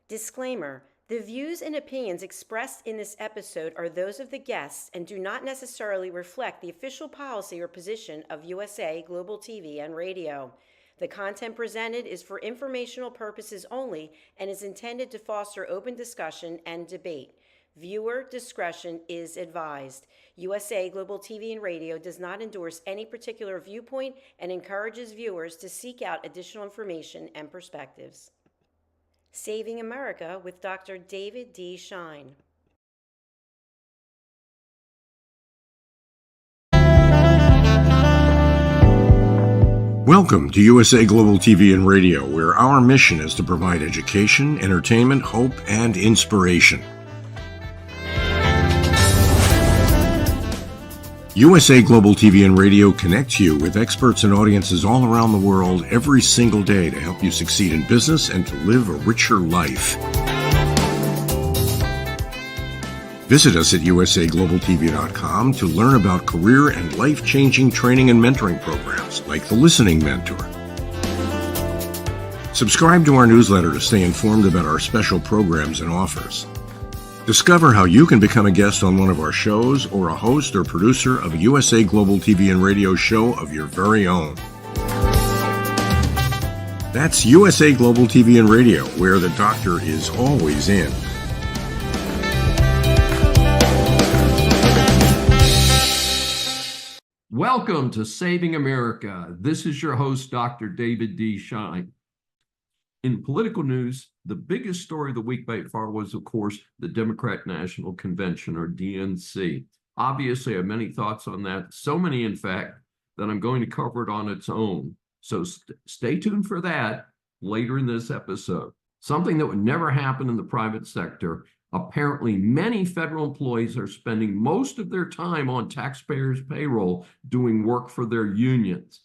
Disclaimer: the views and opinions expressed in this episode are those of the guests and do not necessarily reflect the official policy or position of USA Global TV and Radio. The content presented is for informational purposes only and is intended to foster open discussion and debate. Viewer discretion is advised. USA Global TV and Radio does not endorse any particular viewpoint and encourages viewers to seek out additional information and perspectives. Saving America with Dr. David D. Schein. Welcome to USA Global TV and Radio, where our mission is to provide education, entertainment, hope, and inspiration. USA Global TV and Radio connects you with experts and audiences all around the world every single day to help you succeed in business and to live a richer life. Visit us at usaglobaltv.com to learn about career and life-changing training and mentoring programs like the Listening Mentor. Subscribe to our newsletter to stay informed about our special programs and offers. Discover how you can become a guest on one of our shows or a host or producer of a USA Global TV and Radio show of your very own. That's USA Global TV and Radio, where the doctor is always in. Welcome to Saving America. This is your host, Dr. David D. Schein. In political news, the biggest story of the week by far was, of course, the Democrat National Convention, or DNC. Obviously, I have many thoughts on that, so many, in fact, that I'm going to cover it on its own. So stay tuned for that later in this episode. Something that would never happen in the private sector. Apparently, many federal employees are spending most of their time on taxpayers' payroll doing work for their unions.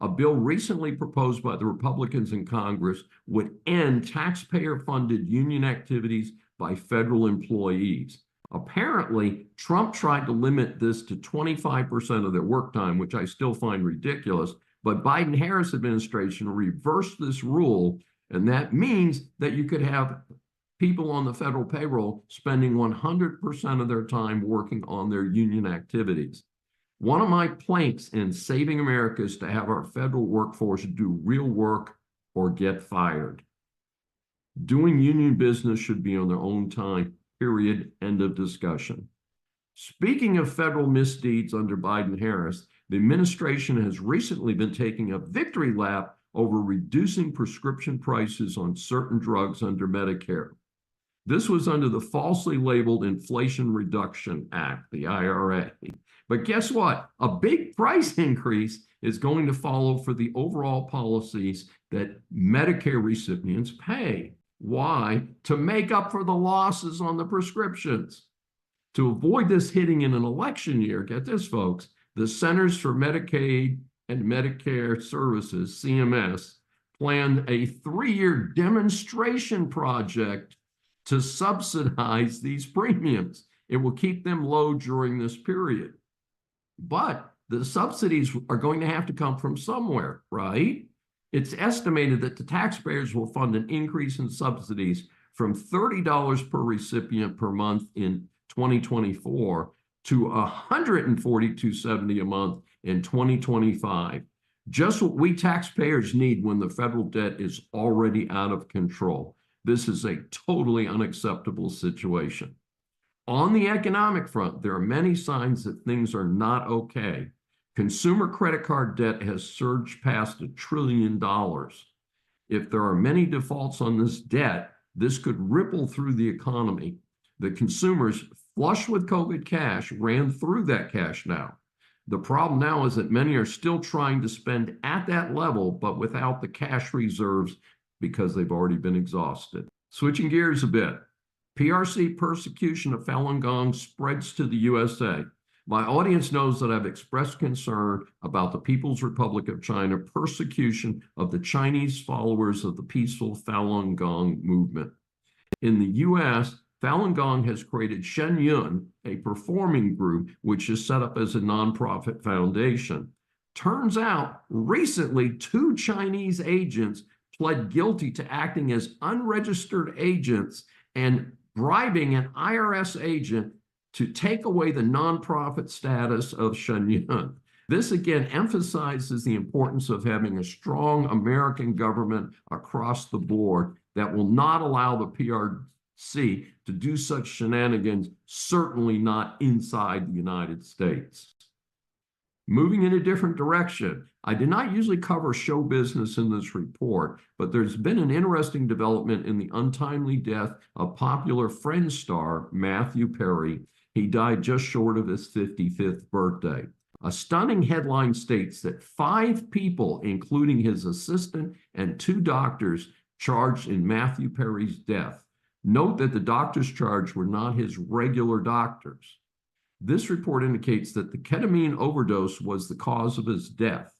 A bill recently proposed by the Republicans in Congress would end taxpayer-funded union activities by federal employees. Apparently, Trump tried to limit this to 25% of their work time, which I still find ridiculous, but Biden-Harris administration reversed this rule, and that means that you could have people on the federal payroll spending 100% of their time working on their union activities. One of my planks in Saving America is to have our federal workforce do real work or get fired. Doing union business should be on their own time, period, end of discussion. Speaking of federal misdeeds under Biden-Harris, the administration has recently been taking a victory lap over reducing prescription prices on certain drugs under Medicare. This was under the falsely labeled Inflation Reduction Act, the IRA. But guess what? A big price increase is going to follow for the overall policies that Medicare recipients pay. Why? To make up for the losses on the prescriptions. To avoid this hitting in an election year, get this, folks, the Centers for Medicaid and Medicare Services, CMS, planned a 3-year demonstration project to subsidize these premiums. It will keep them low during this period. But the subsidies are going to have to come from somewhere, right? It's estimated that the taxpayers will fund an increase in subsidies from $30 per recipient per month in 2024 to $142.70 a month in 2025. Just what we taxpayers need when the federal debt is already out of control. This is a totally unacceptable situation. On the economic front, there are many signs that things are not okay. Consumer credit card debt has surged past $1 trillion. If there are many defaults on this debt, this could ripple through the economy. The consumers flush with COVID cash ran through that cash now. The problem now is that many are still trying to spend at that level, but without the cash reserves because they've already been exhausted. Switching gears a bit. PRC persecution of Falun Gong spreads to the USA. My audience knows that I've expressed concern about the People's Republic of China persecution of the Chinese followers of the peaceful Falun Gong movement. In the US, Falun Gong has created Shen Yun, a performing group which is set up as a nonprofit foundation. Turns out, recently, 2 Chinese agents pled guilty to acting as unregistered agents and bribing an IRS agent to take away the nonprofit status of Shen Yun. This again emphasizes the importance of having a strong American government across the board that will not allow the PRC to do such shenanigans, certainly not inside the United States. Moving in a different direction, I did not usually cover show business in this report, but there's been an interesting development in the untimely death of popular Friends star Matthew Perry. He died just short of his 55th birthday. A stunning headline states that 5 people, including his assistant and 2 doctors, charged in Matthew Perry's death. Note that the doctors charged were not his regular doctors. This report indicates that the ketamine overdose was the cause of his death.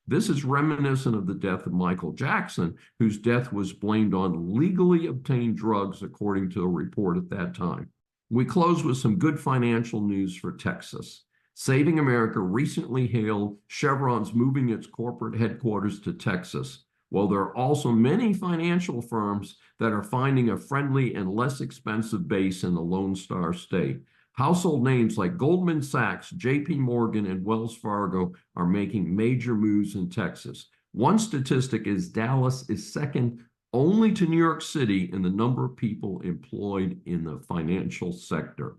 This is reminiscent of the death of Michael Jackson, whose death was blamed on legally obtained drugs, according to a report at that time. We close with some good financial news for Texas. Saving America recently hailed Chevron's moving its corporate headquarters to Texas. While there are also many financial firms that are finding a friendly and less expensive base in the Lone Star State. Household names like Goldman Sachs, JP Morgan, and Wells Fargo are making major moves in Texas. One statistic is Dallas is second only to New York City in the number of people employed in the financial sector.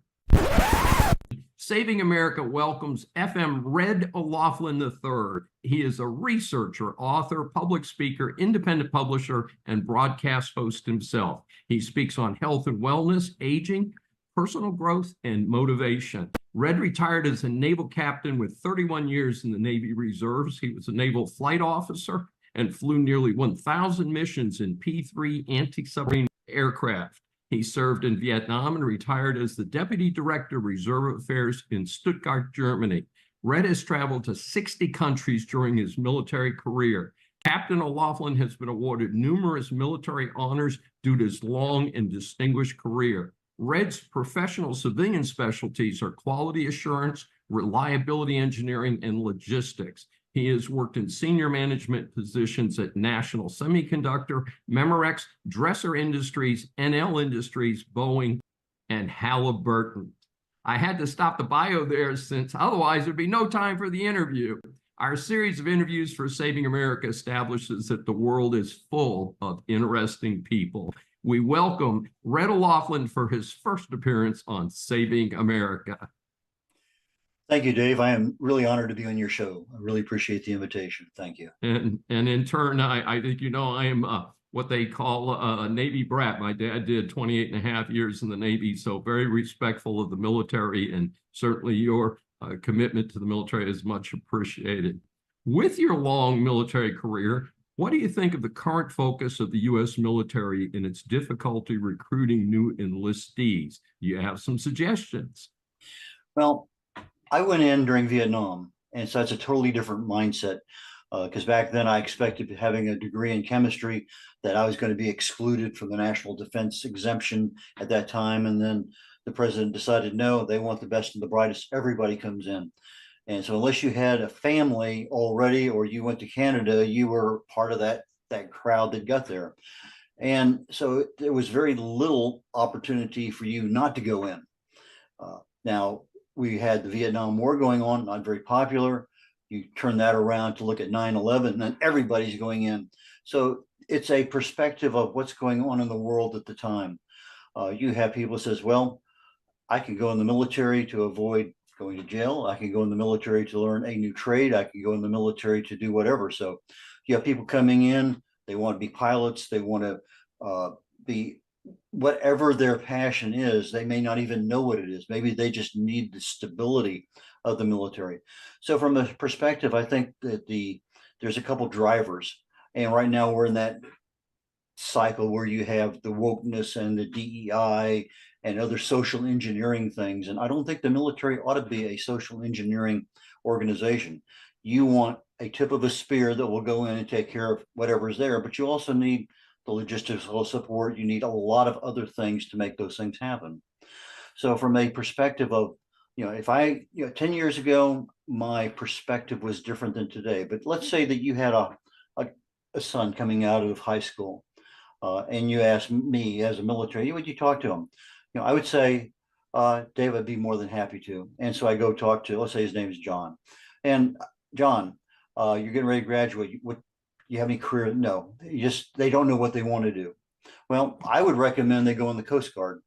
Saving America welcomes FM Red O'Loughlin III. He is a researcher, author, public speaker, independent publisher, and broadcast host himself. He speaks on health and wellness, aging, personal growth, and motivation. Red retired as a naval captain with 31 years in the Navy Reserves. He was a naval flight officer and flew nearly 1,000 missions in P-3 anti-submarine aircraft. He served in Vietnam and retired as the Deputy Director of Reserve Affairs in Stuttgart, Germany. Red has traveled to 60 countries during his military career. Captain O'Loughlin has been awarded numerous military honors due to his long and distinguished career. Red's professional civilian specialties are quality assurance, reliability engineering, and logistics. He has worked in senior management positions at National Semiconductor, Memorex, Dresser Industries, NL Industries, Boeing, and Halliburton. I had to stop the bio there since otherwise there'd be no time for the interview. Our series of interviews for Saving America establishes that the world is full of interesting people. We welcome Red O'Loughlin for his first appearance on Saving America. Thank you, Dave. I am really honored to be on your show. I really appreciate the invitation. Thank you. And in turn, I think, I am what they call a Navy brat. My dad did 28 and a half years in the Navy, so very respectful of the military, and certainly your commitment to the military is much appreciated. With your long military career, what do you think of the current focus of the U.S. military in its difficulty recruiting new enlistees? Do you have some suggestions? Well, I went in during Vietnam, and so that's a totally different mindset. Because back then I expected, having a degree in chemistry, that I was going to be excluded from the national defense exemption at that time. And then the president decided, no, they want the best and the brightest. Everybody comes in. And so unless you had a family already, or you went to Canada, you were part of that crowd that got there. And so there was very little opportunity for you not to go in. Now, we had the Vietnam War going on, not very popular. You turn that around to look at 9/11, and then everybody's going in. So it's a perspective of what's going on in the world at the time. You have people who says, well, I can go in the military to avoid going to jail. I can go in the military to learn a new trade. I can go in the military to do whatever. So you have people coming in, they want to be pilots. They want to be whatever their passion is. They may not even know what it is. Maybe they just need the stability of the military. So from a perspective, I think that there's a couple drivers. And right now we're in that cycle where you have the wokeness and the DEI and other social engineering things. And I don't think the military ought to be a social engineering organization. You want a tip of a spear that will go in and take care of whatever's there, but you also need the logistical support. You need a lot of other things to make those things happen. So from a perspective of, if 10 years ago, my perspective was different than today, but let's say that you had a a son coming out of high school, and you ask me as a military, would you talk to him? I would say, Dave, I'd be more than happy to. And so I go talk to, let's say his name is John. And John, you're getting ready to graduate. What, you have any career? No, they don't know what they want to do. Well, I would recommend they go in the Coast Guard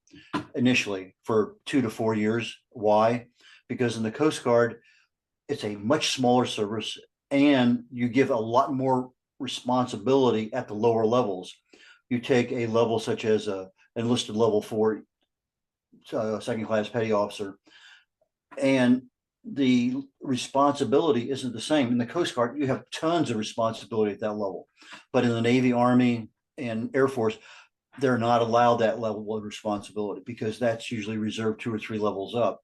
initially for 2 to 4 years. Why? Because in the Coast Guard, it's a much smaller service and you give a lot more responsibility at the lower levels. You take a level such as a enlisted level 4 second class petty officer, and the responsibility isn't the same. In the Coast Guard, you have tons of responsibility at that level, but in the Navy, Army, and Air Force, they're not allowed that level of responsibility because that's usually reserved 2 or 3 levels up.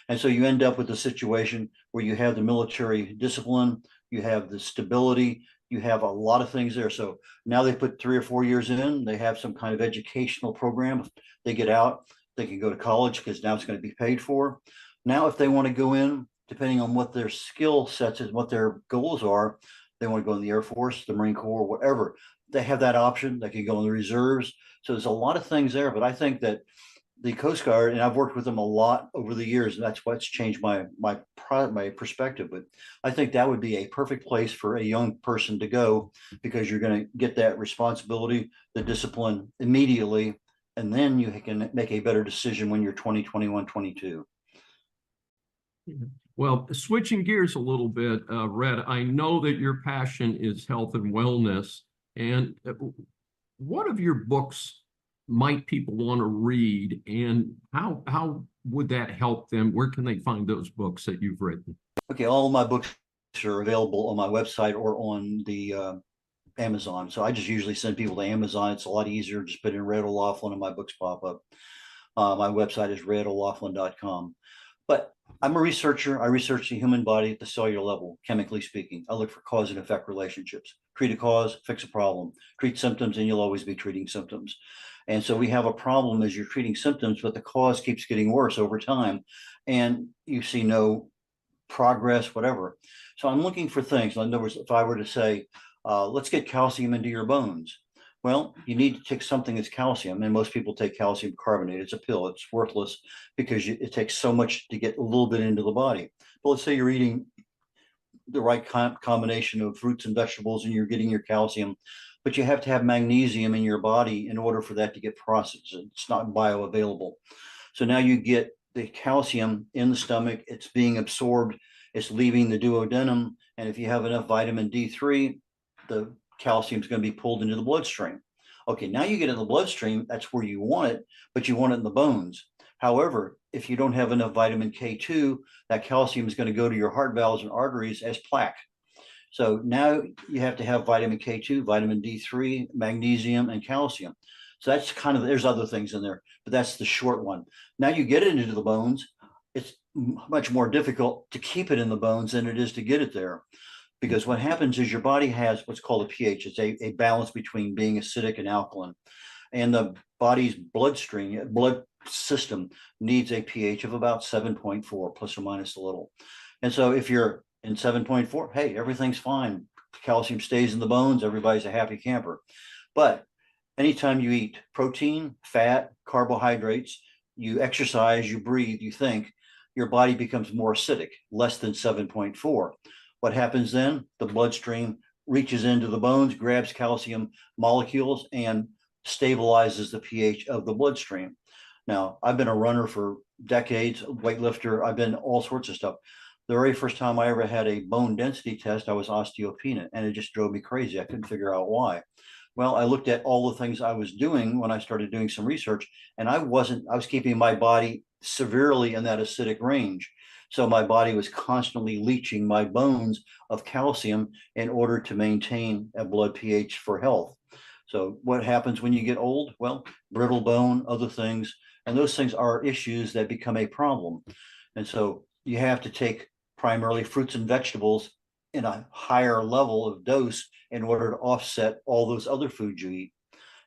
And so you end up with a situation where you have the military discipline, you have the stability, you have a lot of things there. So now they put 3 or 4 years in, they have some kind of educational program. They get out, they can go to college because now it's going to be paid for. Now, if they want to go in, depending on what their skill sets and what their goals are, they want to go in the Air Force, the Marine Corps, whatever. They have that option. They can go in the reserves. So there's a lot of things there. But I think that the Coast Guard, and I've worked with them a lot over the years, and that's what's changed my perspective. But I think that would be a perfect place for a young person to go because you're going to get that responsibility, the discipline immediately, and then you can make a better decision when you're 20, 21, 22. Well, switching gears a little bit, Red, I know that your passion is health and wellness. And what of your books might people want to read, and how would that help them? Where can they find those books that you've written? Okay, all of my books are available on my website or on the Amazon. So I just usually send people to Amazon. It's a lot easier. Just put in Red O'Laughlin and my books pop up. My website is redolaughlin.com. But I'm a researcher. I research the human body at the cellular level, chemically speaking. I look for cause and effect relationships. Treat a cause, fix a problem. Treat symptoms, and you'll always be treating symptoms. And so we have a problem as you're treating symptoms, but the cause keeps getting worse over time, and you see no progress, whatever. So I'm looking for things. In other words, if I were to say, let's get calcium into your bones. Well, you need to take something that's calcium, and most people take calcium carbonate. It's a pill. It's worthless because it takes so much to get a little bit into the body. But let's say you're eating the right combination of fruits and vegetables and you're getting your calcium, but you have to have magnesium in your body in order for that to get processed. It's not bioavailable. So now you get the calcium in the stomach, it's being absorbed, it's leaving the duodenum, and if you have enough vitamin D3, the calcium is going to be pulled into the bloodstream. Okay, now you get in the bloodstream, that's where you want it, but you want it in the bones. However, if you don't have enough vitamin K2, that calcium is going to go to your heart valves and arteries as plaque. So now you have to have vitamin K2, vitamin D3, magnesium, and calcium. So that's kind of, there's other things in there, but that's the short one. Now you get it into the bones, it's much more difficult to keep it in the bones than it is to get it there. Because what happens is your body has what's called a pH. It's a balance between being acidic and alkaline. And the body's blood system needs a pH of about 7.4, plus or minus a little. And so if you're in 7.4, hey, everything's fine. Calcium stays in the bones. Everybody's a happy camper. But anytime you eat protein, fat, carbohydrates, you exercise, you breathe, you think, your body becomes more acidic, less than 7.4. What happens then? The bloodstream reaches into the bones, grabs calcium molecules, and stabilizes the pH of the bloodstream. Now, I've been a runner for decades, weightlifter. I've been all sorts of stuff. The very first time I ever had a bone density test, I was osteopenic, and it just drove me crazy. I couldn't figure out why. Well, I looked at all the things I was doing when I started doing some research, and I was keeping my body severely in that acidic range. So my body was constantly leaching my bones of calcium in order to maintain a blood pH for health. So what happens when you get old? Well, brittle bone, other things, and those things are issues that become a problem. And so you have to take primarily fruits and vegetables in a higher level of dose in order to offset all those other foods you eat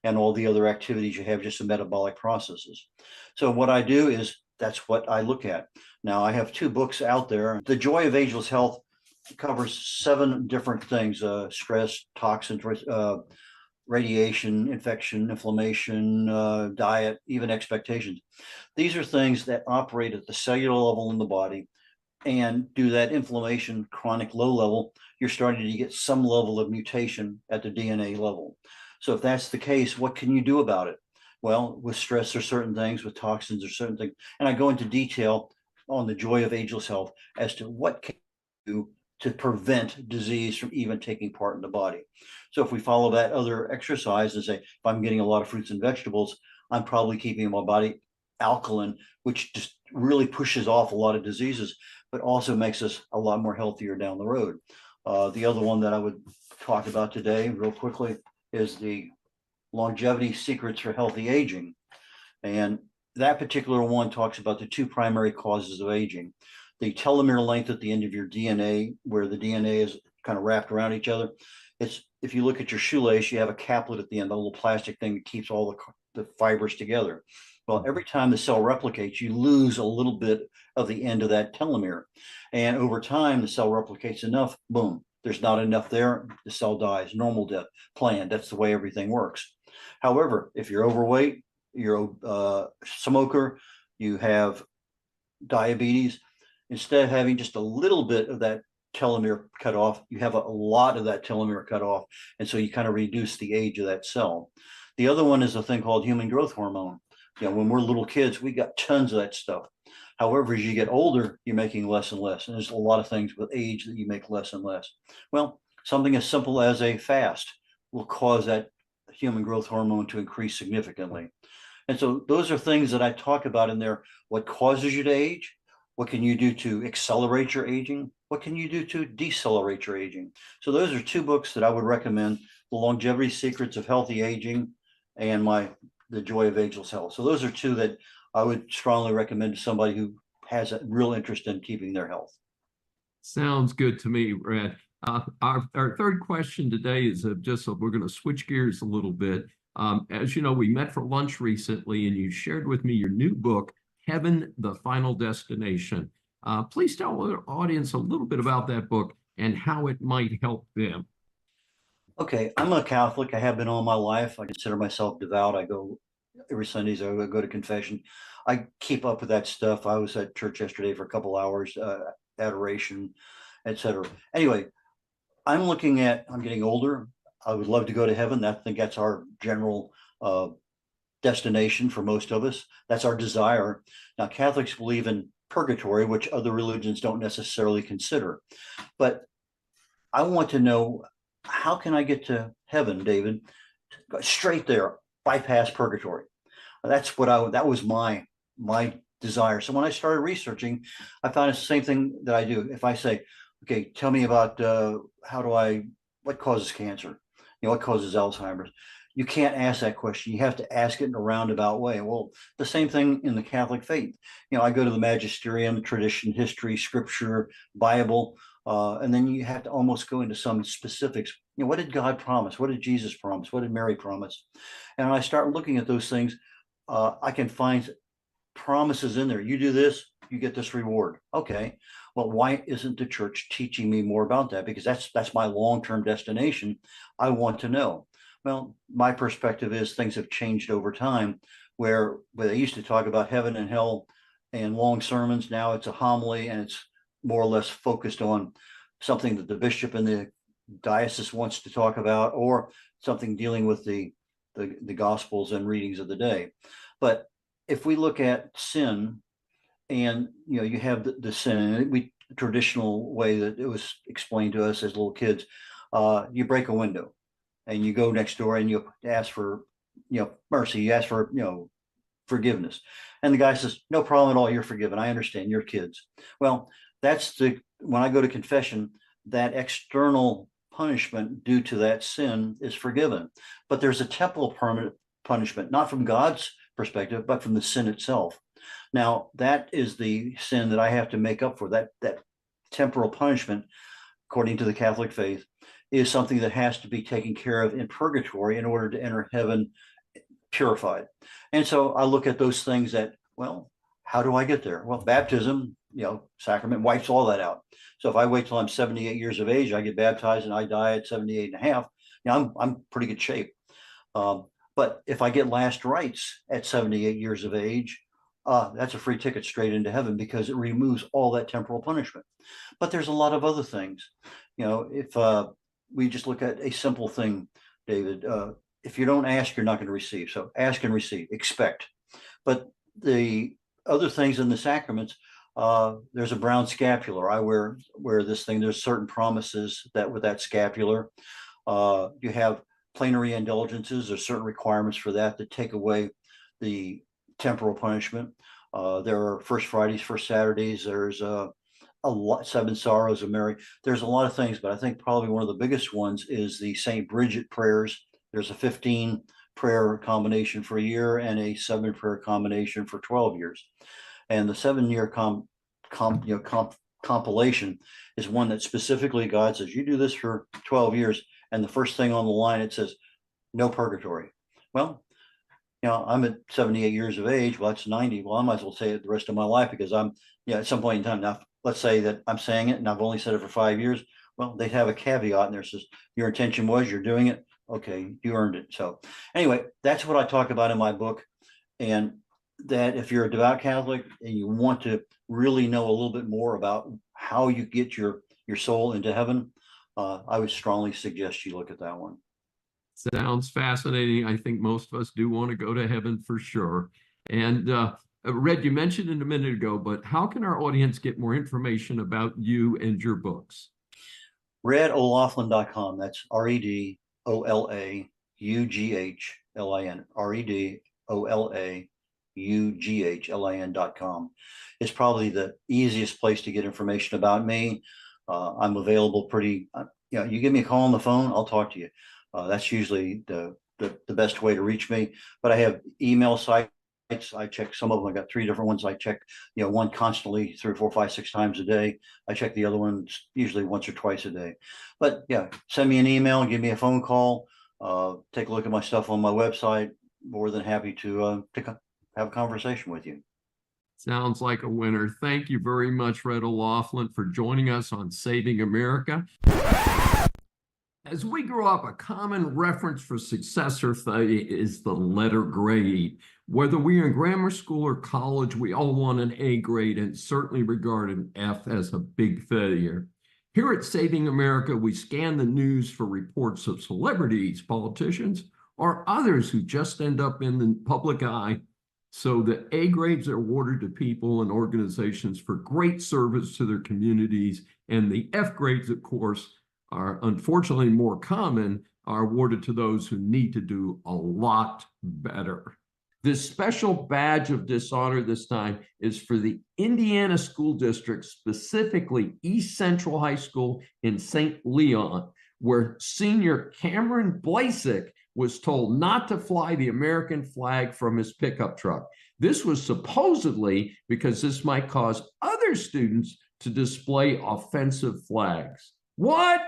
and all the other activities you have, just in metabolic processes. So what I do is that's what I look at. Now, I have 2 books out there. The Joy of Ageless Health covers 7 different things: stress, toxins, radiation, infection, inflammation, diet, even expectations. These are things that operate at the cellular level in the body, and do that inflammation chronic low level, you're starting to get some level of mutation at the DNA level. So if that's the case, what can you do about it? Well, with stress, there's certain things, with toxins, there's certain things. And I go into detail on the joy of ageless health as to what can you do to prevent disease from even taking part in the body. So if we follow that other exercise and say, if I'm getting a lot of fruits and vegetables, I'm probably keeping my body alkaline, which just really pushes off a lot of diseases, but also makes us a lot more healthier down the road. The other one that I would talk about today real quickly is the longevity secrets for healthy aging. And that particular one talks about the 2 primary causes of aging: the telomere length at the end of your DNA, where the DNA is kind of wrapped around each other. It's, if you look at your shoelace, you have a caplet at the end, a little plastic thing that keeps all the fibers together. Well, every time the cell replicates, you lose a little bit of the end of that telomere. And over time, the cell replicates enough, boom, there's not enough there, the cell dies, normal death, planned. That's the way everything works. However, if you're overweight, you're a smoker, you have diabetes, instead of having just a little bit of that telomere cut off, you have a lot of that telomere cut off. And so you kind of reduce the age of that cell. The other one is a thing called human growth hormone. When we're little kids, we got tons of that stuff. However, as you get older, you're making less and less. And there's a lot of things with age that you make less and less. Well, something as simple as a fast will cause that human growth hormone to increase significantly. And so those are things that I talk about in there. What causes you to age? What can you do to accelerate your aging? What can you do to decelerate your aging? So those are 2 books that I would recommend: The Longevity Secrets of Healthy Aging and The Joy of Ageless Health. So those are 2 that I would strongly recommend to somebody who has a real interest in keeping their health. Sounds good to me, Brad. Our third question today is we're going to switch gears a little bit. As you know, we met for lunch recently, and you shared with me your new book, Heaven, the Final Destination. Please tell our audience a little bit about that book and how it might help them. Okay, I'm a Catholic. I have been all my life. I consider myself devout. I go every Sundays. I go to confession. I keep up with that stuff. I was at church yesterday for a couple hours, adoration, etc. Anyway, I'm getting older. I would love to go to heaven. I think that's our general destination for most of us. That's our desire. Now, Catholics believe in purgatory, which other religions don't necessarily consider. But I want to know, how can I get to heaven, David? Go straight there, bypass purgatory. That was my desire. So when I started researching, I found it's the same thing that I do. If I say, okay, tell me about what causes cancer? What causes Alzheimer's? You can't ask that question. You have to ask it in a roundabout way. Well, the same thing in the Catholic faith. I go to the magisterium, tradition, history, scripture, Bible, and then you have to almost go into some specifics. What did God promise? What did Jesus promise? What did Mary promise? And when I start looking at those things, I can find promises in there. You do this, you get this reward. Okay, well, why isn't the church teaching me more about that? Because that's my long-term destination. I want to know. Well, my perspective is things have changed over time, where they used to talk about heaven and hell and long sermons. Now it's a homily, and it's more or less focused on something that the bishop in the diocese wants to talk about, or something dealing with the gospels and readings of the day. But if we look at sin, and you have the sin, and traditional way that it was explained to us as little kids, you break a window and you go next door and you ask for mercy, you ask for forgiveness, and the guy says, no problem at all, you're forgiven, I understand, you're kids. Well, when I go to confession, that external punishment due to that sin is forgiven, but there's a temporal permanent punishment, not from God's perspective, but from the sin itself. Now, that is the sin that I have to make up for. That temporal punishment, according to the Catholic faith, is something that has to be taken care of in purgatory in order to enter heaven purified. And so I look at those things that, well, how do I get there? Well, baptism, sacrament wipes all that out. So if I wait till I'm 78 years of age, I get baptized and I die at 78 and a half, I'm pretty good shape. But if I get last rites at 78 years of age, that's a free ticket straight into heaven because it removes all that temporal punishment. But there's a lot of other things. If we just look at a simple thing, David, if you don't ask, you're not going to receive. So ask and receive, expect. But the other things in the sacraments, there's a brown scapular. I wear this thing. There's certain promises that with that scapular, you have plenary indulgences. There's certain requirements for that take away the temporal punishment. There are First Fridays, First Saturdays. There's a lot, Seven Sorrows of Mary. There's a lot of things, but I think probably one of the biggest ones is the St. Bridget prayers. There's a 15 prayer combination for a year and a 7 prayer combination for 12 years. And the 7-year compilation is one that specifically God says, you do this for 12 years. And the first thing on the line, it says, no purgatory. Well, I'm at 78 years of age. Well, that's 90. Well, I might as well say it the rest of my life because I'm, at some point in time. Now, let's say that I'm saying it and I've only said it for 5 years. Well, they have a caveat in there that says your intention was you're doing it. Okay, you earned it. So anyway, that's what I talk about in my book. And that if you're a devout Catholic and you want to really know a little bit more about how you get your soul into heaven, I would strongly suggest you look at that one. Sounds fascinating. I think most of us do want to go to heaven for sure. And Red, you mentioned it a minute ago, but how can our audience get more information about you and your books? RedO'Laughlin.com. That's RedOlaughlin. RedOlaughlin.com is probably the easiest place to get information about me. I'm available pretty, you give me a call on the phone, I'll talk to you. That's usually the best way to reach me. But I have email sites. I check some of them. I got 3 different ones. I check, one constantly 3, 4, 5, 6 times a day. I check the other ones usually once or twice a day. But yeah, send me an email, give me a phone call, take a look at my stuff on my website. More than happy to have a conversation with you. Sounds like a winner. Thank you very much, Red O'Laughlin, for joining us on Saving America. As we grow up, a common reference for success or failure is the letter grade. Whether we're in grammar school or college, we all want an A grade and certainly regard an F as a big failure. Here at Saving America, we scan the news for reports of celebrities, politicians, or others who just end up in the public eye. So the A grades are awarded to people and organizations for great service to their communities, and the F grades, of course, are unfortunately more common, are awarded to those who need to do a lot better. This special badge of dishonor this time is for the Indiana School District, specifically East Central High School in St. Leon, where senior Cameron Blasek was told not to fly the American flag from his pickup truck. This was supposedly because this might cause other students to display offensive flags. What?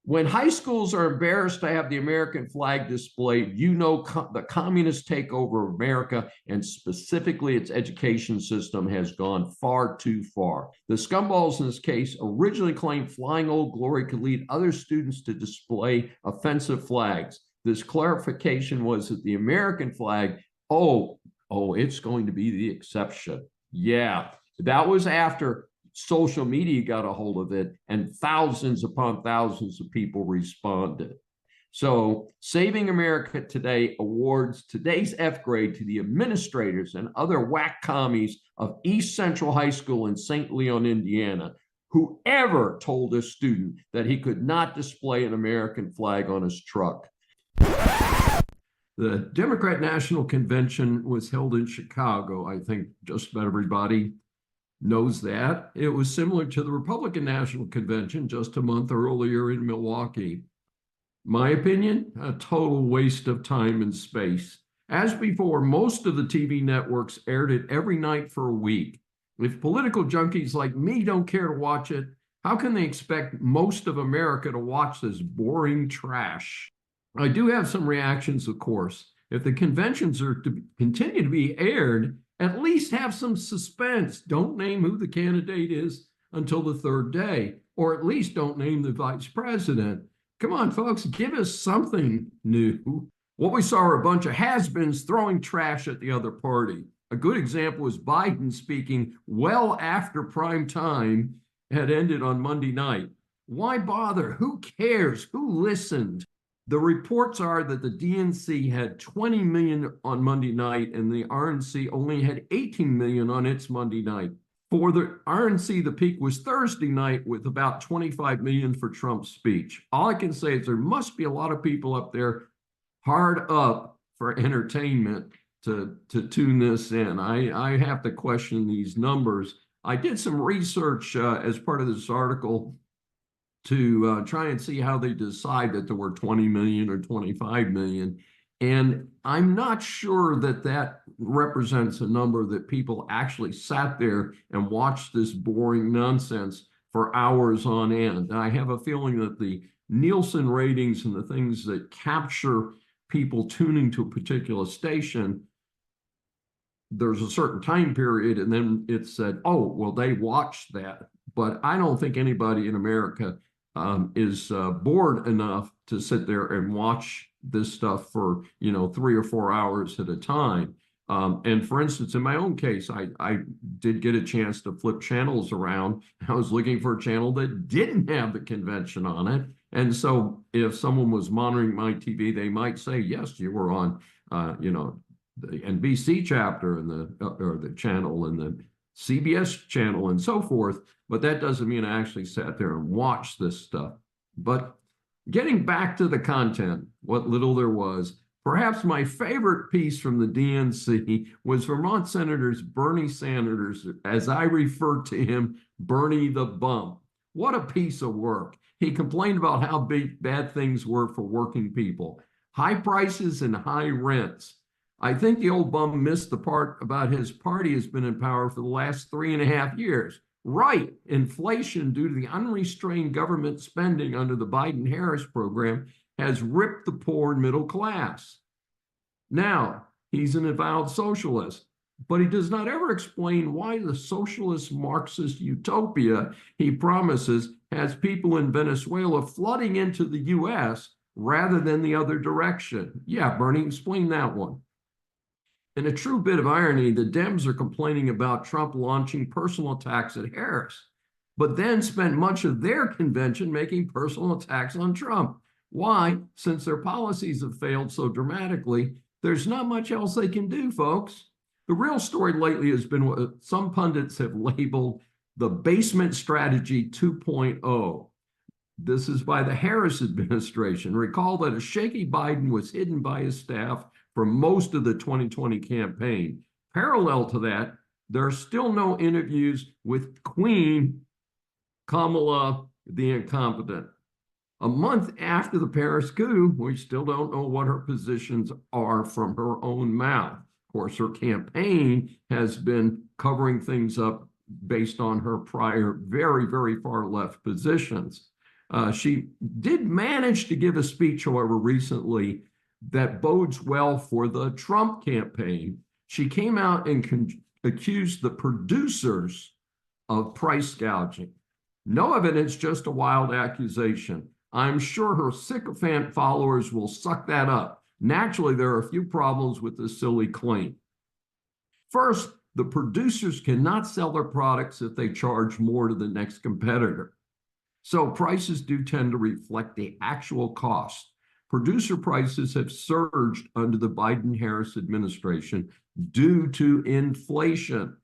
When high schools are embarrassed to have the American flag displayed, the communist takeover of America and specifically its education system has gone far too far. The scumballs in this case originally claimed flying Old Glory could lead other students to display offensive flags. This clarification was that the American flag, it's going to be the exception. Yeah, that was after social media got a hold of it and thousands upon thousands of people responded. So Saving America today awards today's F grade to the administrators and other whack commies of East Central High School in St. Leon, Indiana, whoever told a student that he could not display an American flag on his truck. The Democrat National Convention was held in Chicago. I think just about everybody knows that. It was similar to the Republican National Convention just a month earlier in Milwaukee. My opinion, a total waste of time and space. As before, most of the TV networks aired it every night for a week. If political junkies like me don't care to watch it, how can they expect most of America to watch this boring trash? I do have some reactions, of course. If the conventions are to continue to be aired, At least have some suspense. Don't name who the candidate is until the third day, or at least don't name the vice president. Come on, folks, give us something new. What we saw are a bunch of has-beens throwing trash at the other party. A good example is Biden speaking well after prime time had ended on Monday night. Why bother? Who cares? Who listened? The reports are that the DNC had 20 million on Monday night and the RNC only had 18 million on its Monday night. For the RNC, the peak was Thursday night with about 25 million for Trump's speech. All I can say is there must be a lot of people up there hard up for entertainment to tune this in. I have to question these numbers. I did some research as part of this article to try and see how they decide that there were 20 million or 25 million. And I'm not sure that that represents a number that people actually sat there and watched this boring nonsense for hours on end. I have a feeling that the Nielsen ratings and the things that capture people tuning to a particular station, there's a certain time period and then it said, oh, well, they watched that. But I don't think anybody in America is bored enough to sit there and watch this stuff for 3 or 4 hours at a time. And for instance, in my own case, I did get a chance to flip channels around. I was looking for a channel that didn't have the convention on it. And so if someone was monitoring my TV, they might say, yes, you were on, the NBC chapter and or the channel and the CBS channel and so forth. But that doesn't mean I actually sat there and watched this stuff. But getting back to the content, what little there was, perhaps my favorite piece from the DNC was Vermont Senator Bernie Sanders, as I referred to him, Bernie the Bum. What a piece of work. He complained about how bad things were for working people, high prices and high rents. I think the old bum missed the part about his party has been in power for the last 3.5 years. Right, inflation due to the unrestrained government spending under the Biden-Harris program has ripped the poor and middle class. Now, he's an avowed socialist, but he does not ever explain why the socialist Marxist utopia he promises has people in Venezuela flooding into the US rather than the other direction. Yeah, Bernie, explain that one. In a true bit of irony, the Dems are complaining about Trump launching personal attacks at Harris, but then spent much of their convention making personal attacks on Trump. Why? Since their policies have failed so dramatically, there's not much else they can do, folks. The real story lately has been what some pundits have labeled the basement strategy 2.0. This is by the Harris administration. Recall that a shaky Biden was hidden by his staff for most of the 2020 campaign. Parallel to that, there are still no interviews with Queen Kamala the Incompetent. A month after the Paris coup, we still don't know what her positions are from her own mouth. Of course, her campaign has been covering things up based on her prior very, very far left positions. She did manage to give a speech, however, recently that bodes well for the Trump campaign. She came out and accused the producers of price gouging. No evidence, just a wild accusation. I'm sure her sycophant followers will suck that up. Naturally, there are a few problems with this silly claim. First, the producers cannot sell their products if they charge more to the next competitor. So prices do tend to reflect the actual cost. Producer prices have surged under the Biden-Harris administration due to inflation.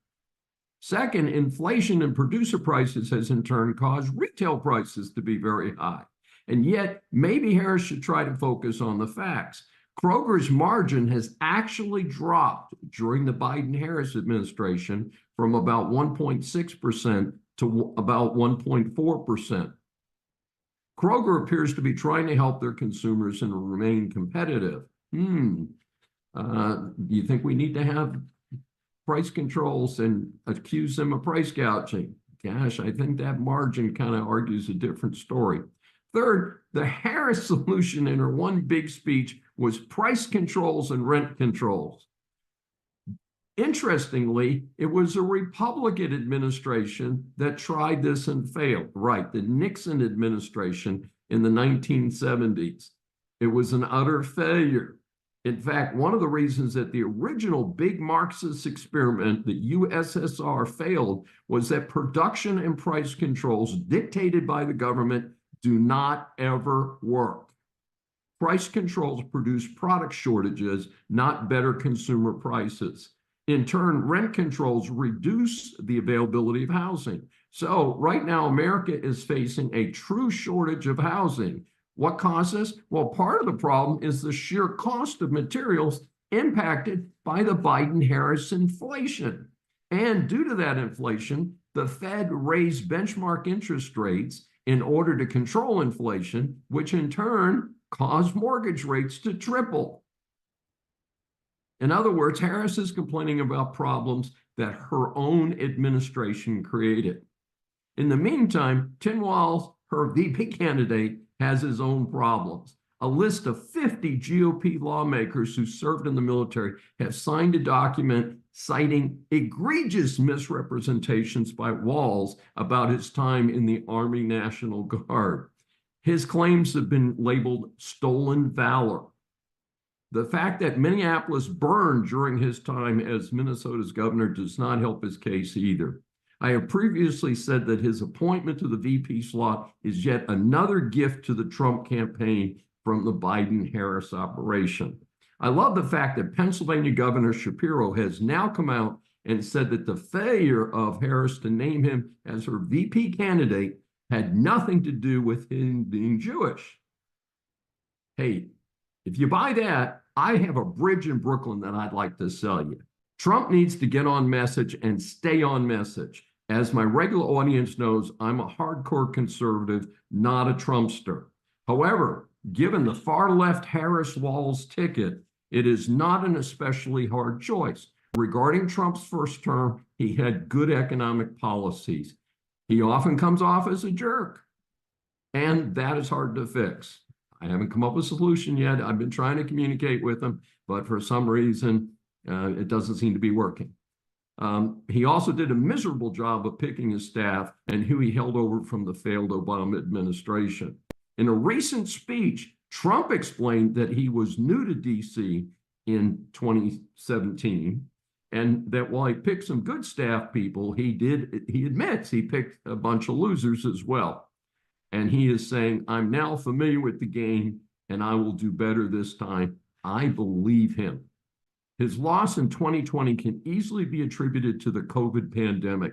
Second, inflation in producer prices has in turn caused retail prices to be very high. And yet, maybe Harris should try to focus on the facts. Kroger's margin has actually dropped during the Biden-Harris administration from about 1.6% to about 1.4%. Kroger appears to be trying to help their consumers and remain competitive. Do you think we need to have price controls and accuse them of price gouging? Gosh, I think that margin kind of argues a different story. Third, the Harris solution in her one big speech was price controls and rent controls. Interestingly, it was a Republican administration that tried this and failed. Right, the Nixon administration in the 1970s. It was an utter failure. In fact, one of the reasons that the original big Marxist experiment, the USSR, failed was that production and price controls dictated by the government do not ever work. Price controls produce product shortages, not better consumer prices. In turn, rent controls reduce the availability of housing. So right now, America is facing a true shortage of housing. What causes? Well, part of the problem is the sheer cost of materials impacted by the Biden-Harris inflation. And due to that inflation, the Fed raised benchmark interest rates in order to control inflation, which in turn caused mortgage rates to triple. In other words, Harris is complaining about problems that her own administration created. In the meantime, Tin Walls, her VP candidate, has his own problems. A list of 50 GOP lawmakers who served in the military have signed a document citing egregious misrepresentations by Walls about his time in the Army National Guard. His claims have been labeled stolen valor. The fact that Minneapolis burned during his time as Minnesota's governor does not help his case either. I have previously said that his appointment to the VP slot is yet another gift to the Trump campaign from the Biden-Harris operation. I love the fact that Pennsylvania Governor Shapiro has now come out and said that the failure of Harris to name him as her VP candidate had nothing to do with him being Jewish. Hey, if you buy that, I have a bridge in Brooklyn that I'd like to sell you. Trump needs to get on message and stay on message. As my regular audience knows, I'm a hardcore conservative, not a Trumpster. However, given the far left Harris-Walls ticket, it is not an especially hard choice. Regarding Trump's first term, he had good economic policies. He often comes off as a jerk, and that is hard to fix. I haven't come up with a solution yet. I've been trying to communicate with him, but for some reason, it doesn't seem to be working. He also did a miserable job of picking his staff and who he held over from the failed Obama administration. In a recent speech, Trump explained that he was new to DC in 2017, and that while he picked some good staff people, he admits he picked a bunch of losers as well. And he is saying, I'm now familiar with the game and I will do better this time. I believe him. His loss in 2020 can easily be attributed to the COVID pandemic.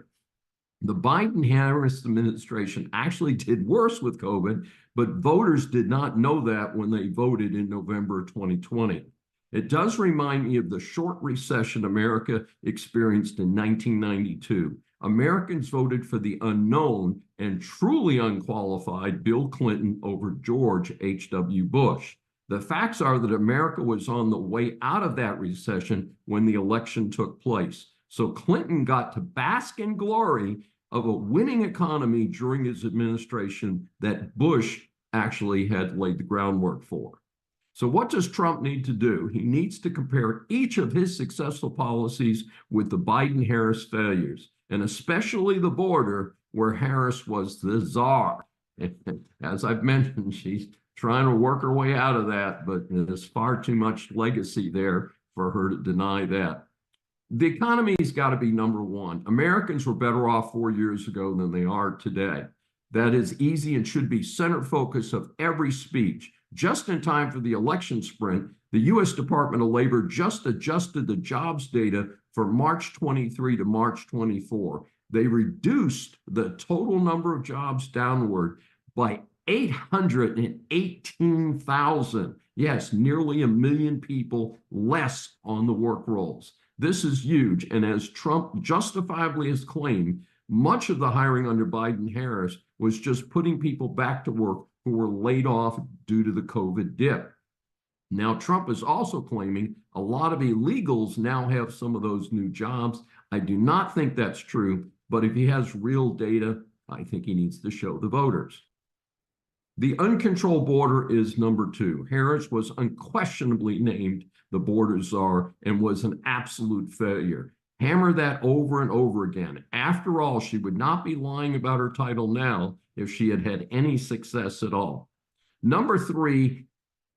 The Biden-Harris administration actually did worse with COVID, but voters did not know that when they voted in November 2020. It does remind me of the short recession America experienced in 1992. Americans voted for the unknown and truly unqualified Bill Clinton over George H.W. Bush. The facts are that America was on the way out of that recession when the election took place. So Clinton got to bask in glory of a winning economy during his administration that Bush actually had laid the groundwork for. So what does Trump need to do? He needs to compare each of his successful policies with the Biden-Harris failures, and especially the border, where Harris was the czar. As I've mentioned, she's trying to work her way out of that, but there's far too much legacy there for her to deny that. The economy's got to be number one. Americans were better off 4 years ago than they are today. That is easy and should be center focus of every speech. Just in time for the election sprint, the U.S. Department of Labor just adjusted the jobs data for March 23 to March 24. They reduced the total number of jobs downward by 818,000. Yes, nearly 1 million people less on the work rolls. This is huge. And as Trump justifiably has claimed, much of the hiring under Biden-Harris was just putting people back to work who were laid off due to the COVID dip. Now, Trump is also claiming a lot of illegals now have some of those new jobs. I do not think that's true, but if he has real data, I think he needs to show the voters. The uncontrolled border is number 2. Harris was unquestionably named the border czar and was an absolute failure. Hammer that over and over again. After all, she would not be lying about her title now if she had had any success at all. Number 3,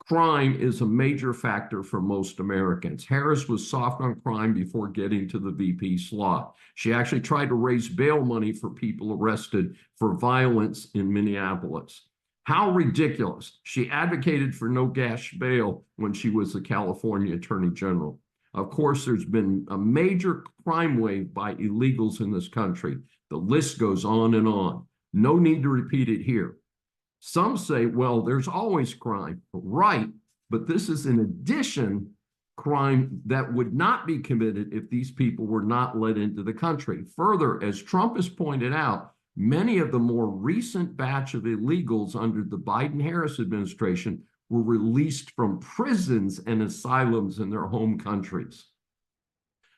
crime is a major factor for most Americans. Harris was soft on crime before getting to the VP slot. She actually tried to raise bail money for people arrested for violence in Minneapolis. How ridiculous. She advocated for no gas bail when she was the California Attorney General. Of course, there's been a major crime wave by illegals in this country. The list goes on and on. No need to repeat it here. Some say, well, there's always crime. Right, but this is in addition crime that would not be committed if these people were not let into the country. Further, as Trump has pointed out, many of the more recent batch of illegals under the Biden-Harris administration were released from prisons and asylums in their home countries.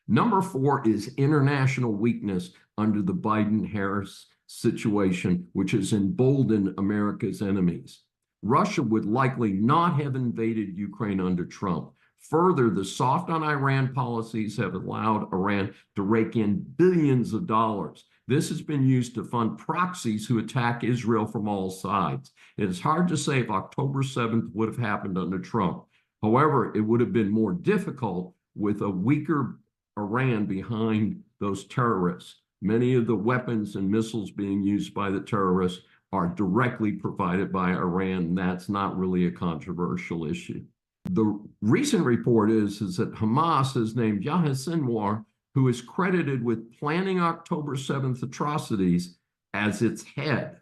Number 4 is international weakness under the Biden-Harris situation, which has emboldened America's enemies. Russia would likely not have invaded Ukraine under Trump. Further, the soft on Iran policies have allowed Iran to rake in billions of dollars. This has been used to fund proxies who attack Israel from all sides. It is hard to say if October 7th would have happened under Trump. However, it would have been more difficult with a weaker Iran behind those terrorists. Many of the weapons and missiles being used by the terrorists are directly provided by Iran. That's not really a controversial issue. The recent report is that Hamas has named Yahya Sinwar, who is credited with planning October 7th atrocities, as its head.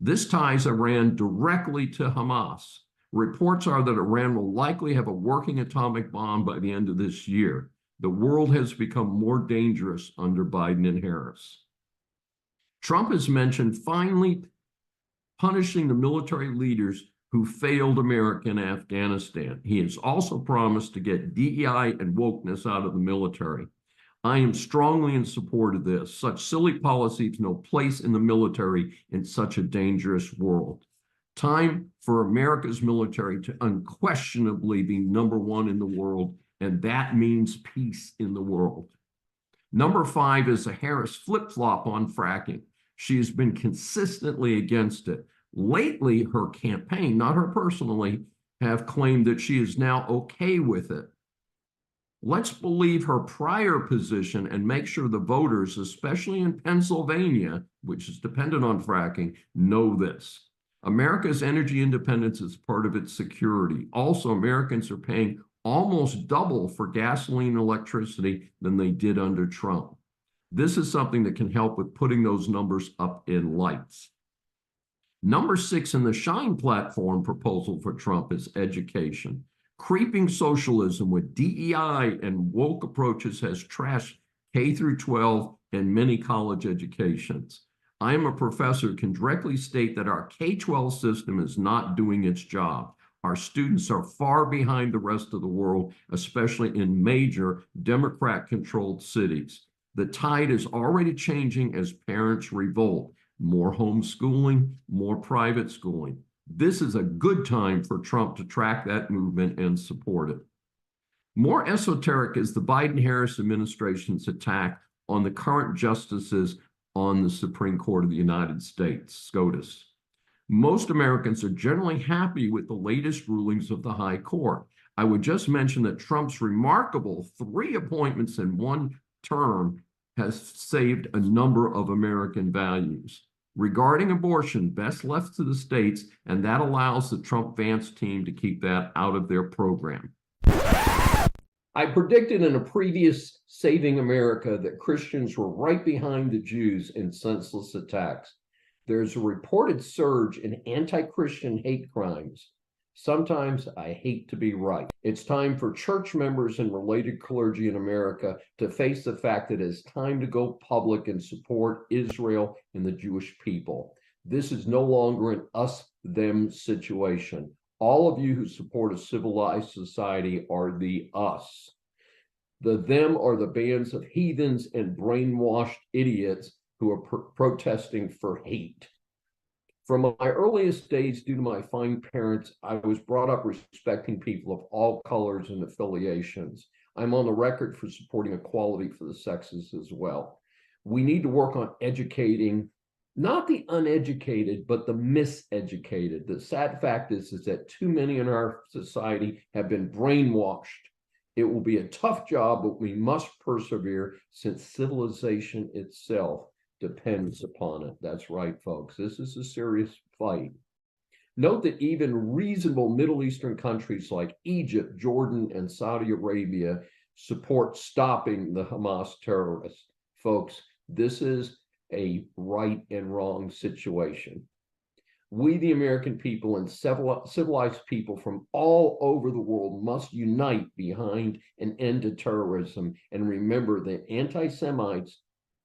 This ties Iran directly to Hamas. Reports are that Iran will likely have a working atomic bomb by the end of this year. The world has become more dangerous under Biden and Harris. Trump has mentioned finally punishing the military leaders who failed America in Afghanistan. He has also promised to get DEI and wokeness out of the military. I am strongly in support of this. Such silly policy has no place in the military in such a dangerous world. Time for America's military to unquestionably be number 1 in the world, and that means peace in the world. Number 5 is a Harris flip-flop on fracking. She has been consistently against it. Lately, her campaign, not her personally, have claimed that she is now okay with it. Let's believe her prior position and make sure the voters, especially in Pennsylvania, which is dependent on fracking, know this. America's energy independence is part of its security. Also, Americans are paying almost double for gasoline and electricity than they did under Trump. This is something that can help with putting those numbers up in lights. Number 6 in the Schein platform proposal for Trump is education. Creeping socialism with DEI and woke approaches has trashed K through 12 and many college educations. I am a professor who can directly state that our K-12 system is not doing its job. Our students are far behind the rest of the world, especially in major Democrat-controlled cities. The tide is already changing as parents revolt. More homeschooling, more private schooling. This is a good time for Trump to track that movement and support it. More esoteric is the Biden-Harris administration's attack on the current justices on the Supreme Court of the United States, SCOTUS. Most Americans are generally happy with the latest rulings of the High Court. I would just mention that Trump's remarkable 3 appointments in 1 term has saved a number of American values. Regarding abortion, best left to the states, and that allows the Trump-Vance team to keep that out of their program. I predicted in a previous Saving America that Christians were right behind the Jews in senseless attacks. There's a reported surge in anti-Christian hate crimes. Sometimes I hate to be right. It's time for church members and related clergy in America to face the fact that it's time to go public and support Israel and the Jewish people. This is no longer an us-them situation. All of you who support a civilized society are the us. The them are the bands of heathens and brainwashed idiots who are protesting for hate. From my earliest days, due to my fine parents, I was brought up respecting people of all colors and affiliations. I'm on the record for supporting equality for the sexes as well. We need to work on educating, not the uneducated, but the miseducated. The sad fact is that too many in our society have been brainwashed. It will be a tough job, but we must persevere since civilization itself depends upon it. That's right, folks. This is a serious fight. Note that even reasonable Middle Eastern countries like Egypt, Jordan, and Saudi Arabia support stopping the Hamas terrorists. Folks, this is a right and wrong situation. We, the American people, and civilized people from all over the world must unite behind an end to terrorism and remember that anti-Semites